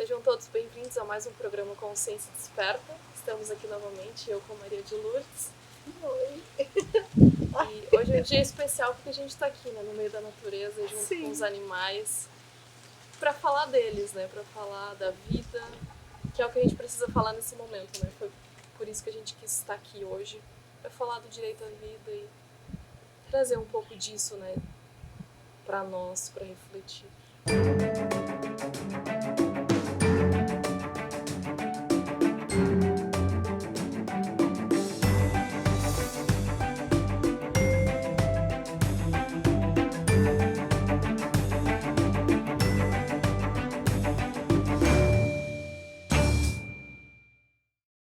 Sejam todos bem-vindos a mais um programa Consciência Desperta. Estamos aqui novamente, eu com a Maria de Lourdes. Oi. E hoje é um dia especial porque a gente está aqui, né, no meio da natureza, junto Sim. com os animais, para falar deles, né, para falar da vida, que é o que a gente precisa falar nesse momento, né? Foi por isso que a gente quis estar aqui hoje, para falar do direito à vida e trazer um pouco disso, né, para nós, para refletir.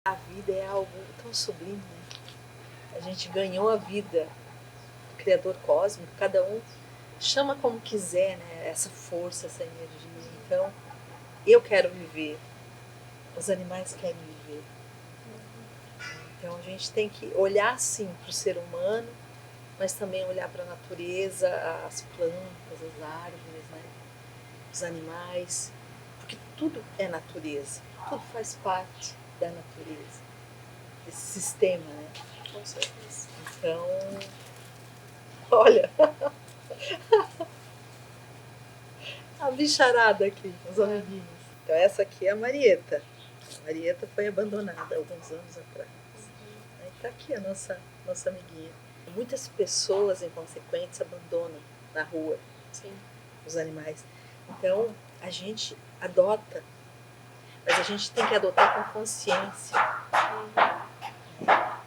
A vida é algo tão sublime, né? A gente ganhou a vida do Criador Cósmico, cada um chama como quiser, né? Essa força, essa energia. Então, eu quero viver, os animais querem viver. Então, a gente tem que olhar sim para o ser humano, mas também olhar para a natureza, as plantas, as árvores, né? Os animais, porque tudo é natureza, tudo faz parte da natureza, desse sistema, né? Com certeza. Então, olha, a bicharada aqui, os amiguinhos. Então essa aqui é a Marieta. A Marieta foi abandonada alguns anos atrás. Aí tá aqui a nossa amiguinha. Muitas pessoas inconsequentes abandonam na rua. Sim. Os animais. Então a gente adota, mas a gente tem que adotar com consciência.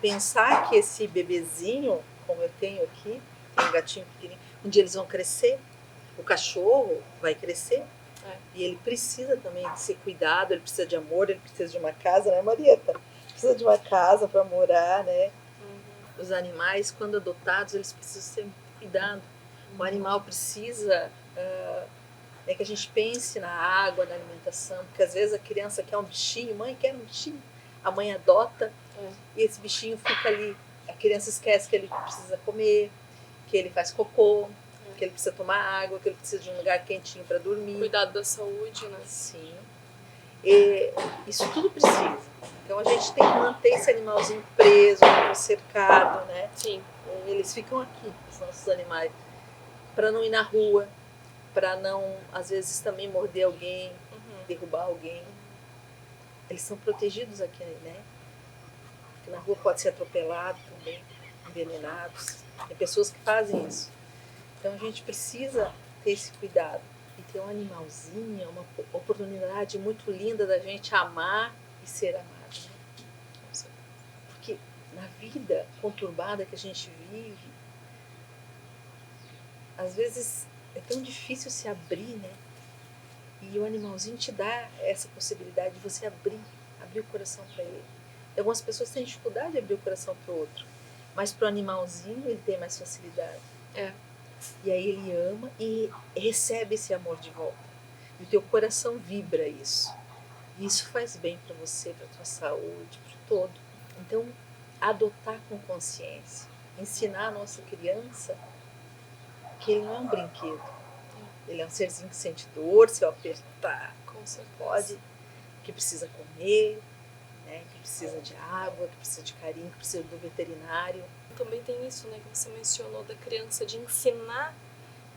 Pensar que esse bebezinho, como eu tenho aqui, tem um gatinho pequenininho, um dia eles vão crescer, o cachorro vai crescer, e ele precisa também de ser cuidado, ele precisa de amor, ele precisa de uma casa, né, Marieta? Precisa de uma casa para morar, né? Os animais, quando adotados, eles precisam ser cuidados. O animal precisa que a gente pense na água, na alimentação, porque às vezes a criança quer um bichinho, mãe quer um bichinho, a mãe adota, e esse bichinho fica ali. A criança esquece que ele precisa comer, que ele faz cocô, que ele precisa tomar água, que ele precisa de um lugar quentinho para dormir. Cuidado da saúde, né? Sim. E isso tudo precisa. Então a gente tem que manter esse animalzinho preso, cercado, né? Sim. Eles ficam aqui, os nossos animais, para não ir na rua, para não, às vezes, também morder alguém, derrubar alguém. Eles são protegidos aqui, né? Porque na rua pode ser atropelado também, envenenados. Tem pessoas que fazem isso. Então a gente precisa ter esse cuidado. E ter um animalzinho é uma oportunidade muito linda da gente amar e ser amado. Né? Porque na vida conturbada que a gente vive, às vezes é tão difícil se abrir, né? E o animalzinho te dá essa possibilidade de você abrir o coração para ele. E algumas pessoas têm dificuldade de abrir o coração para o outro, mas para o animalzinho ele tem mais facilidade. E aí ele ama e recebe esse amor de volta. E o teu coração vibra isso. E isso faz bem para você, para a tua saúde, para o todo. Então, adotar com consciência. Ensinar a nossa criança que ele não é um brinquedo. Ele é um serzinho que sente dor, se eu apertar, pode, que precisa comer, né, que precisa de água, que precisa de carinho, que precisa do veterinário. Também tem isso, né, que você mencionou da criança, de ensinar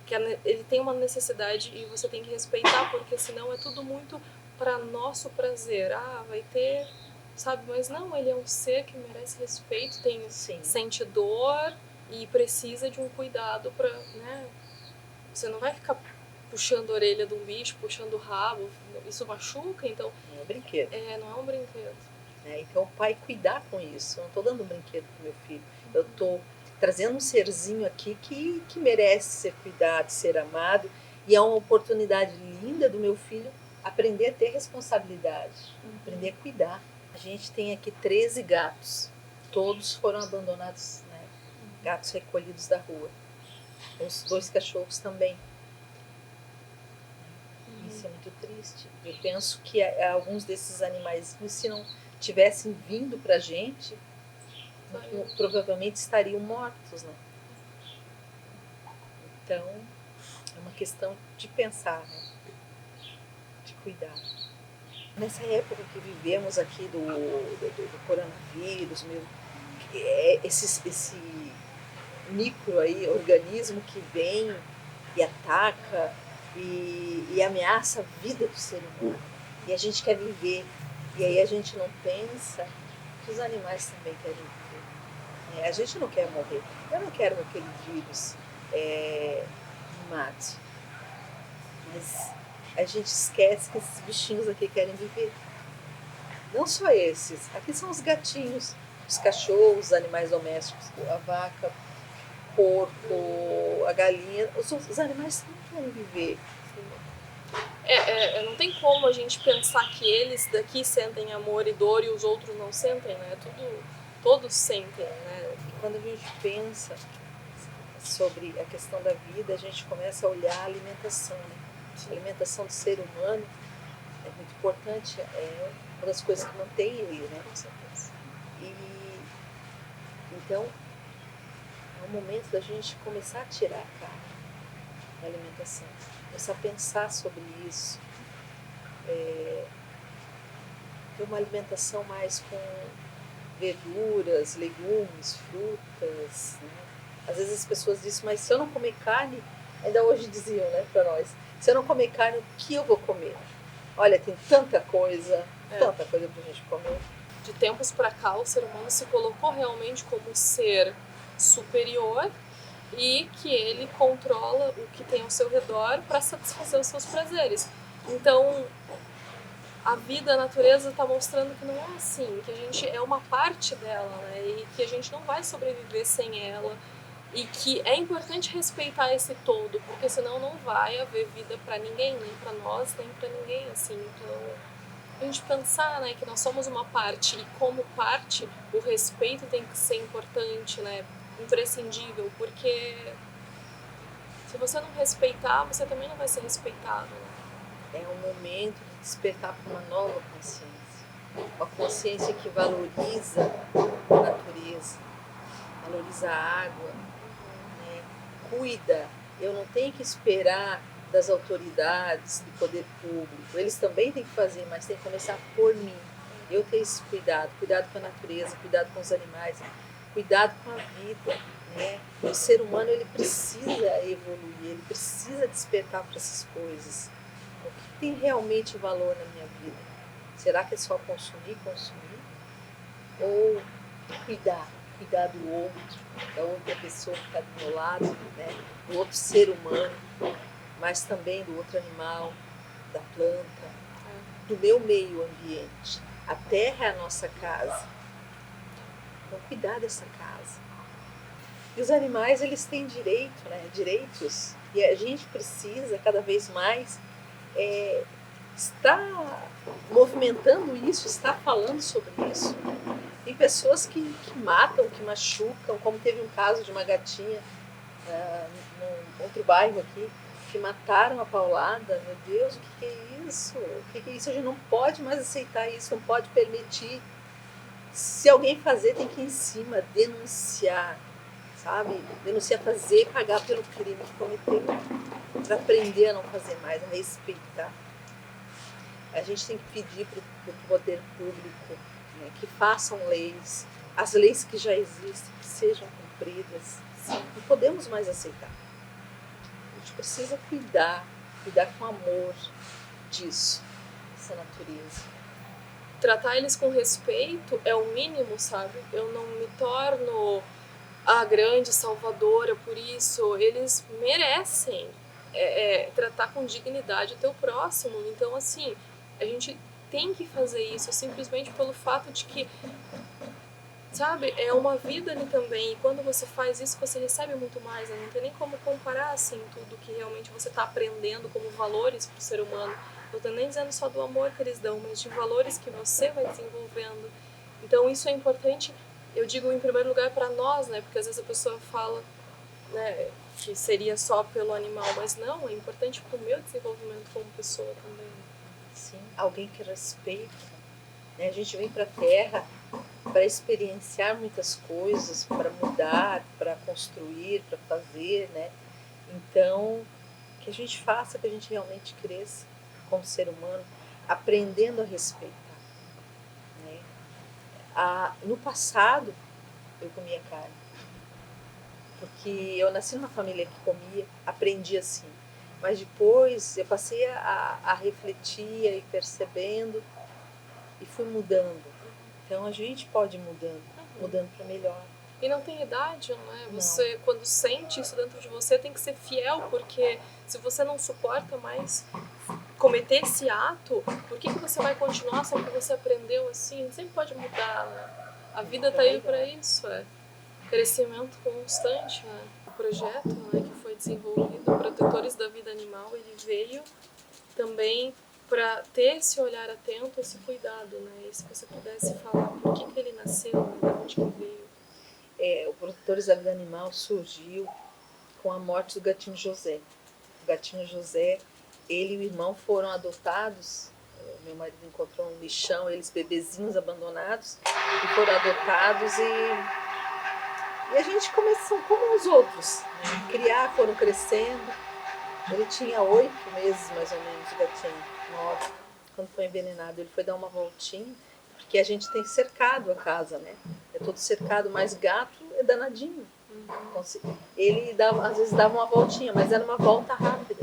que ele tem uma necessidade e você tem que respeitar, porque senão é tudo muito para nosso prazer. Vai ter, sabe? Mas não, ele é um ser que merece respeito, sente dor e precisa de um cuidado para, né? Você não vai ficar puxando a orelha de um bicho, puxando o rabo, isso machuca, então... Não é um brinquedo. Não é um brinquedo. Então o pai cuidar com isso. Eu não estou dando um brinquedo para o meu filho. Eu estou trazendo um serzinho aqui que merece ser cuidado, ser amado. E é uma oportunidade linda do meu filho aprender a ter responsabilidade, aprender a cuidar. A gente tem aqui 13 gatos. Todos foram abandonados, né? Gatos recolhidos da rua. Os 2 cachorros também. Isso é muito triste. Eu penso que alguns desses animais, se não tivessem vindo pra gente, provavelmente estariam mortos, né? Então, é uma questão de pensar, né? De cuidar. nessa época que vivemos aqui do coronavírus mesmo, esse micro aí, organismo que vem e ataca e ameaça a vida do ser humano. E a gente quer viver. E aí a gente não pensa que os animais também querem viver. A gente não quer morrer. Eu não quero que aquele vírus me mate. Mas a gente esquece que esses bichinhos aqui querem viver. Não só esses. Aqui são os gatinhos, os cachorros, os animais domésticos, a vaca, o porco, a galinha. Os animais também querem viver. Não tem como a gente pensar que eles daqui sentem amor e dor e os outros não sentem, né? Todos sentem, né? E quando a gente pensa sobre a questão da vida, a gente começa a olhar a alimentação, né? A alimentação do ser humano é muito importante, é uma das coisas que mantém ele, né? Com certeza. E então é o momento da gente começar a tirar a carne da alimentação, começar a pensar sobre isso, ter uma alimentação mais com verduras, legumes, frutas, né? Às vezes as pessoas dizem, mas se eu não comer carne, ainda hoje diziam, né, para nós, se eu não comer carne, o que eu vou comer? Olha, tem tanta coisa pra gente comer. De tempos para cá, o ser humano se colocou realmente como um ser superior e que ele controla o que tem ao seu redor para satisfazer os seus prazeres. Então, a vida, a natureza está mostrando que não é assim, que a gente é uma parte dela, né? E que a gente não vai sobreviver sem ela. E que é importante respeitar esse todo, porque senão não vai haver vida para ninguém, nem para nós, nem para ninguém, assim. Então, a gente pensar, né, que nós somos uma parte e como parte, o respeito tem que ser importante, né, imprescindível, porque se você não respeitar, você também não vai ser respeitado, né? É um momento de despertar para uma nova consciência. Uma consciência que valoriza a natureza, valoriza a água, né? Cuida. Eu não tenho que esperar das autoridades, do poder público. Eles também têm que fazer, mas tem que começar por mim. Eu ter esse cuidado, cuidado com a natureza, cuidado com os animais, cuidado com a vida, né? O ser humano, ele precisa evoluir, ele precisa despertar para essas coisas. O que tem realmente valor na minha vida? Será que é só consumir? Ou cuidar do outro, da outra pessoa que está do meu lado, né? Do outro ser humano, mas também do outro animal, da planta, do meu meio ambiente. A terra é a nossa casa. Então, cuidar dessa casa. E os animais, eles têm direito, né? Direitos, e a gente precisa cada vez mais estar movimentando isso, estar falando sobre isso. Tem pessoas que matam, que machucam, como teve um caso de uma gatinha num outro bairro aqui, que mataram a paulada. Meu Deus, o que é isso? O que é isso? A gente não pode mais aceitar isso, não pode permitir. Se alguém fazer, tem que ir em cima, denunciar, sabe? Denunciar, fazer, pagar pelo crime que cometeu, para aprender a não fazer mais, a respeitar. A gente tem que pedir para o poder público, né, que façam leis, as leis que já existem, que sejam cumpridas. Não podemos mais aceitar. A gente precisa cuidar com amor disso, dessa natureza. Tratar eles com respeito é o mínimo, sabe? Eu não me torno a grande salvadora por isso. Eles merecem tratar com dignidade o teu próximo. Então, assim, a gente tem que fazer isso simplesmente pelo fato de que, sabe, é uma vida ali também. E quando você faz isso, você recebe muito mais, né? Não tem nem como comparar, assim, tudo que realmente você está aprendendo como valores para o ser humano. Não estou nem dizendo só do amor que eles dão, mas de valores que você vai desenvolvendo. Então, isso é importante, eu digo, em primeiro lugar, para nós, né? Porque às vezes a pessoa fala, né, que seria só pelo animal, mas não, é importante para o meu desenvolvimento como pessoa também. Sim, alguém que respeita, né? A gente vem para a Terra para experienciar muitas coisas, para mudar, para construir, para fazer, né? Então, que a gente faça, que a gente realmente cresça como ser humano. aprendendo a respeitar, né? No passado, eu comia carne, porque eu nasci numa família que comia, aprendi assim. Mas depois eu passei a refletir e percebendo e fui mudando. Então a gente pode ir mudando para melhor. E não tem idade, não é? Não. Você, quando sente isso dentro de você, tem que ser fiel, porque se você não suporta mais cometer esse ato, por que você vai continuar só porque você aprendeu assim? Sempre pode mudar, né? A vida tá aí para isso, crescimento constante, né? O projeto, né, que foi desenvolvido, Protetores da Vida Animal, ele veio também para ter esse olhar atento, esse cuidado, né? E se você pudesse falar por que ele nasceu, né? De onde que veio? O Protetores da Vida Animal surgiu com a morte do gatinho José. O gatinho José, ele e o irmão foram adotados. Meu marido encontrou um lixão, eles bebezinhos abandonados, e foram adotados e a gente começou como os outros, né? Criar, foram crescendo. Ele tinha 8 meses mais ou menos, o gatinho, 9. Quando foi envenenado, ele foi dar uma voltinha, porque a gente tem cercado a casa, né? É todo cercado, mas gato é danadinho. Então, ele às vezes dava uma voltinha, mas era uma volta rápida.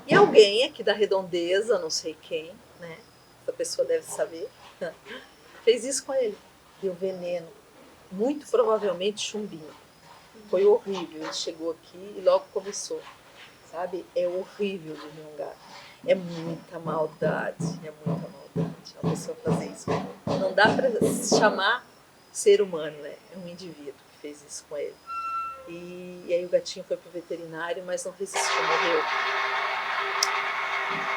E alguém aqui da redondeza, não sei quem, né? Essa pessoa deve saber, fez isso com ele. Deu veneno. Muito provavelmente chumbinho. Foi horrível. Ele chegou aqui e logo começou. Sabe? É horrível de ver um gato. É muita maldade. É muita maldade. Uma pessoa fazer isso. Não dá para se chamar ser humano, né? É um indivíduo que fez isso com ele. E aí o gatinho foi pro veterinário, mas não resistiu, morreu.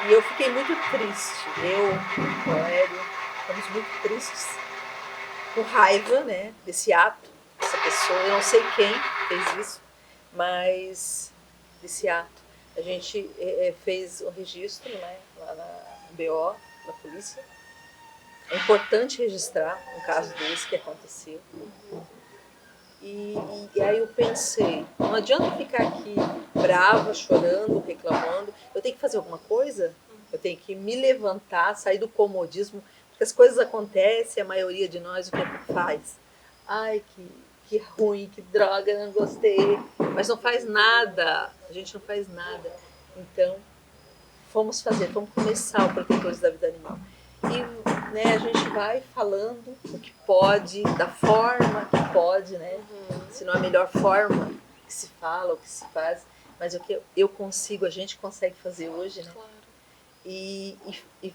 E eu fiquei muito triste. Eu, o Aéreo, ficamos muito tristes. Com raiva, né? Desse ato, dessa pessoa. Eu não sei quem fez isso, mas desse ato. A gente fez o registro, né, lá na BO, na polícia. É importante registrar um caso desse que aconteceu. E aí eu pensei, não adianta ficar aqui brava, chorando, reclamando. Eu tenho que fazer alguma coisa. Eu tenho que me levantar, sair do comodismo, porque as coisas acontecem, a maioria de nós o que faz? Ai, que ruim, que droga, não gostei. Mas não faz nada, a gente não faz nada. Então, vamos começar o Protetores da Vida Animal. E né, a gente vai falando o que pode, da forma que pode, né? Se não é a melhor forma que se fala, o que se faz, mas o que eu consigo, a gente consegue fazer hoje, né? Claro. E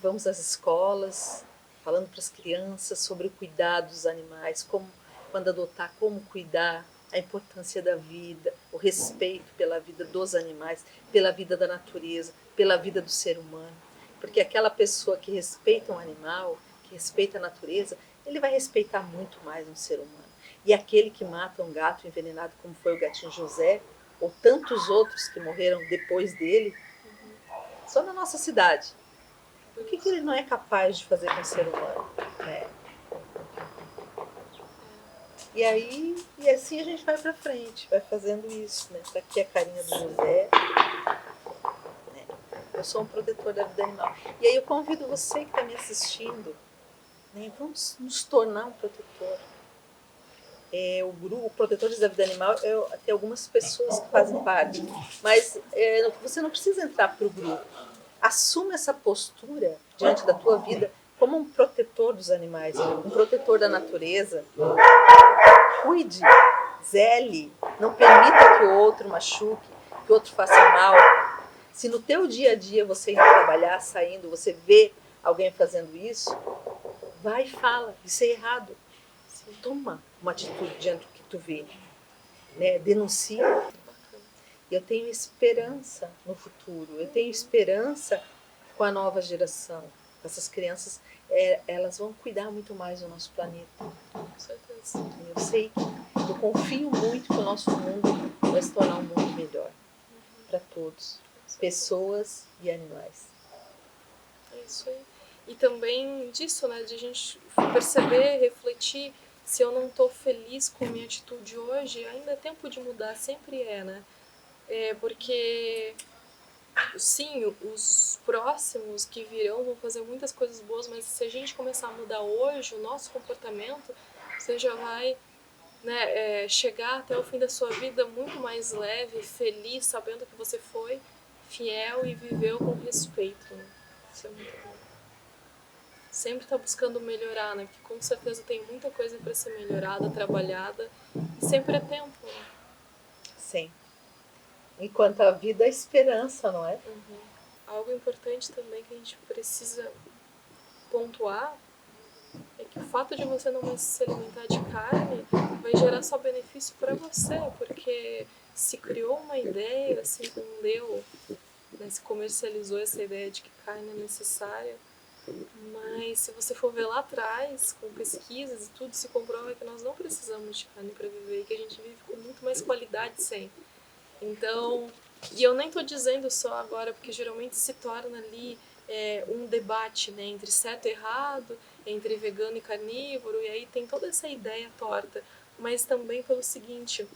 vamos às escolas, falando para as crianças sobre o cuidado dos animais, como quando adotar, como cuidar, a importância da vida, o respeito pela vida dos animais, pela vida da natureza, pela vida do ser humano. Porque aquela pessoa que respeita um animal, que respeita a natureza, ele vai respeitar muito mais um ser humano. E aquele que mata um gato envenenado, como foi o gatinho José, ou tantos outros que morreram depois dele, só na nossa cidade. O que ele não é capaz de fazer com o ser humano? Né? E assim a gente vai para frente, vai fazendo isso. Né? Tá aqui a carinha do José. Né? Eu sou um protetor da vida animal. E aí eu convido você que está me assistindo, né? Vamos nos tornar um protetor. O grupo Protetores da Vida Animal, tem algumas pessoas que fazem parte, mas você não precisa entrar para o grupo. Assuma essa postura diante da tua vida como um protetor dos animais, um protetor da natureza. Cuide, zele, não permita que o outro machuque, que o outro faça mal. Se no teu dia a dia você ir trabalhar, saindo, você vê alguém fazendo isso, vai e fala, isso é errado. Toma uma atitude diante do que tu vê, né? Denuncia. Eu tenho esperança no futuro, eu tenho esperança com a nova geração. Essas crianças, elas vão cuidar muito mais do nosso planeta. Com certeza. Eu sei que eu confio muito que o nosso mundo vai se tornar um mundo melhor para todos, pessoas e animais. É isso aí. E também disso, né, de a gente perceber, refletir, se eu não estou feliz com a minha atitude hoje, ainda é tempo de mudar, sempre né? Porque sim, os próximos que virão vão fazer muitas coisas boas, mas se a gente começar a mudar hoje o nosso comportamento, você já vai, né, chegar até o fim da sua vida muito mais leve, feliz, sabendo que você foi fiel e viveu com respeito. Né? Isso é muito bom. Sempre tá buscando melhorar, né? Porque com certeza tem muita coisa para ser melhorada, trabalhada, e sempre é tempo. Né? Sim. Enquanto a vida, a esperança, não é? Uhum. Algo importante também que a gente precisa pontuar é que o fato de você não mais se alimentar de carne vai gerar só benefício para você, porque se criou uma ideia, se entendeu, né, se comercializou essa ideia de que carne é necessária, mas se você for ver lá atrás, com pesquisas e tudo, se comprova que nós não precisamos de carne para viver e que a gente vive com muito mais qualidade sem. Então, e eu nem estou dizendo só agora, porque geralmente se torna ali um debate, né, entre certo e errado, entre vegano e carnívoro, e aí tem toda essa ideia torta. Mas também pelo seguinte,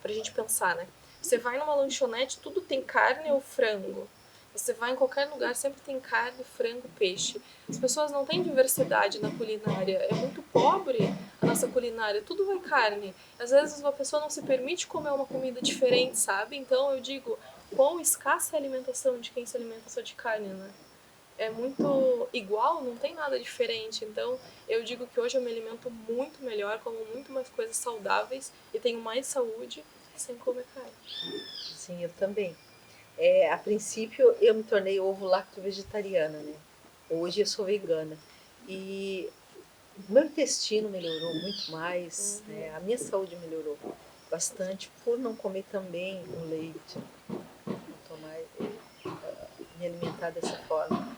pra gente pensar, né? Você vai numa lanchonete, tudo tem carne ou frango. Você vai em qualquer lugar, sempre tem carne, frango, peixe. As pessoas não têm diversidade na culinária. É muito pobre a nossa culinária. Tudo vai carne. Às vezes uma pessoa não se permite comer uma comida diferente, sabe? Então eu digo, quão escassa é a alimentação de quem se alimenta só de carne, né? É muito igual, não tem nada diferente. Então eu digo que hoje eu me alimento muito melhor, como muito mais coisas saudáveis e tenho mais saúde sem comer carne. Sim, eu também. A princípio, eu me tornei ovo-lacto vegetariana, né? Hoje eu sou vegana. E o meu intestino melhorou muito mais, né? A minha saúde melhorou bastante por não comer também o leite, não tomar, me alimentar dessa forma.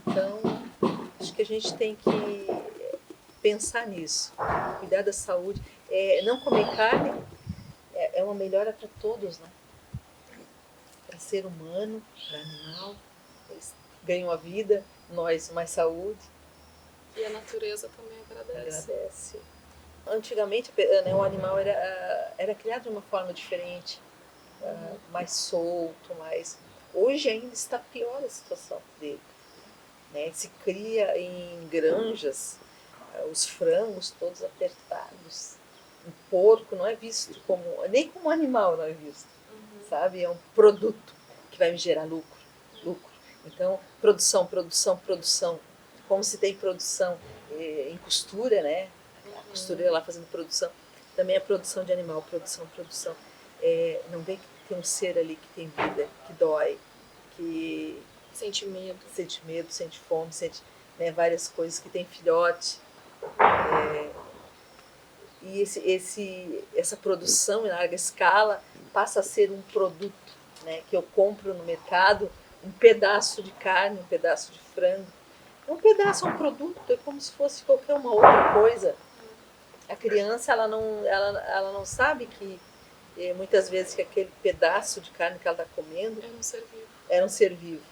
Então, acho que a gente tem que pensar nisso, cuidar da saúde. Não comer carne é uma melhora para todos, né? Para ser humano, para animal, eles ganham a vida, nós mais saúde. E a natureza também agradece. Agradece. Antigamente, né, o animal era criado de uma forma diferente, mais solto, mais. Hoje ainda está pior a situação dele. Né? Se cria em granjas os frangos todos apertados. Um porco não é visto como. Nem como animal não é visto. Sabe? É um produto que vai me gerar lucro. Lucro. Então, produção, produção, produção. Como se tem produção em costura, né? A costureira lá fazendo produção. Também a produção de animal, produção, produção. Não vê que tem um ser ali que tem vida, que dói, que sente medo, sente fome, sente, né, várias coisas, que tem filhote. E essa produção em larga escala passa a ser um produto, né, que eu compro no mercado, um pedaço de carne, um pedaço de frango. Um pedaço é um produto, é como se fosse qualquer uma outra coisa. A criança ela não sabe que muitas vezes que aquele pedaço de carne que ela está comendo era um ser vivo.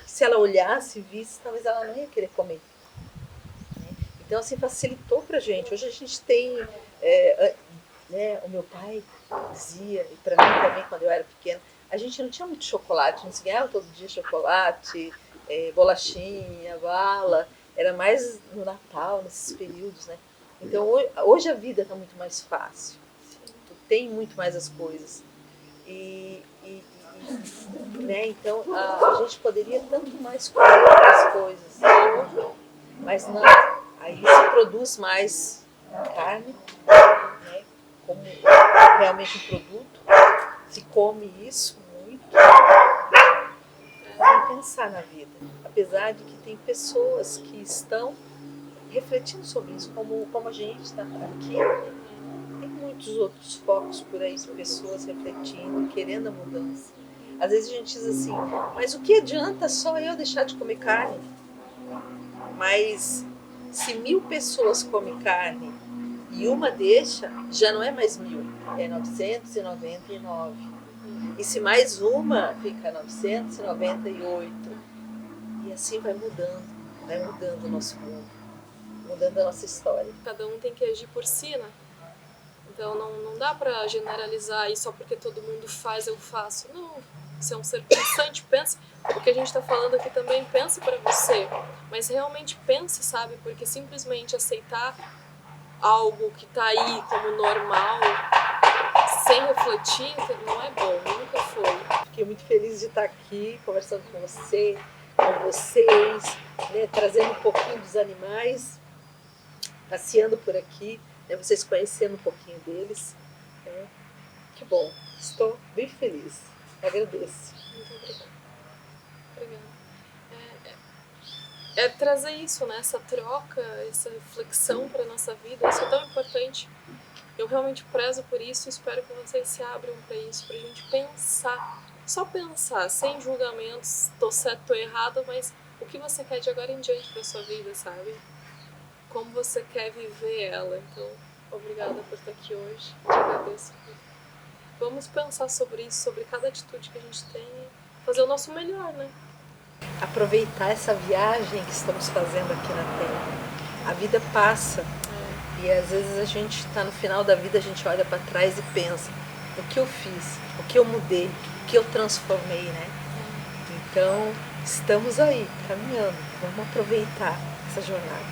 Se ela olhasse e visse, talvez ela não ia querer comer. Então, assim, facilitou pra gente. Hoje a gente tem, né, o meu pai dizia, e para mim também, quando eu era pequena, a gente não tinha muito chocolate, não se ganhava todo dia chocolate, bolachinha, bala, era mais no Natal, nesses períodos, né? Então, hoje a vida está muito mais fácil, tu tem muito mais as coisas. Né, então, a gente poderia tanto mais comer outras coisas, mas não. Aí se produz mais carne, né, como realmente um produto, se come isso muito, sem pensar na vida. Apesar de que tem pessoas que estão refletindo sobre isso, como a gente está aqui, tem muitos outros focos por aí de pessoas refletindo, querendo a mudança. Às vezes a gente diz assim, mas o que adianta só eu deixar de comer carne? Mas se 1000 pessoas comem carne e uma deixa, já não é mais 1000, é 999. E se mais uma, fica 998. E assim vai mudando o nosso mundo, mudando a nossa história. Cada um tem que agir por si, né? Então não dá pra generalizar e só porque todo mundo faz, eu faço. Não. Você é um ser pensante, pense. O que a gente está falando aqui também, pense para você. Mas realmente pense, sabe? Porque simplesmente aceitar algo que está aí como normal, sem refletir, não é bom, nunca foi. Fiquei muito feliz de estar aqui conversando com você, com vocês, né, trazendo um pouquinho dos animais, passeando por aqui, né, vocês conhecendo um pouquinho deles. Né. Que bom, estou bem feliz. Agradeço. Muito obrigada. É trazer isso, né? Essa troca, essa reflexão para nossa vida, isso é tão importante. Eu realmente prezo por isso e espero que vocês se abram para isso, para a gente pensar, só pensar, sem julgamentos, tô certo, tô errado, mas o que você quer de agora em diante para sua vida, sabe? Como você quer viver ela. Então, obrigada por estar aqui hoje, te agradeço. Vamos pensar sobre isso, sobre cada atitude que a gente tem, fazer o nosso melhor, né? Aproveitar essa viagem que estamos fazendo aqui na Terra. A vida passa. E às vezes a gente está no final da vida, a gente olha para trás e pensa: o que eu fiz, o que eu mudei, o que eu transformei, né? Então, estamos aí, caminhando. Vamos aproveitar essa jornada.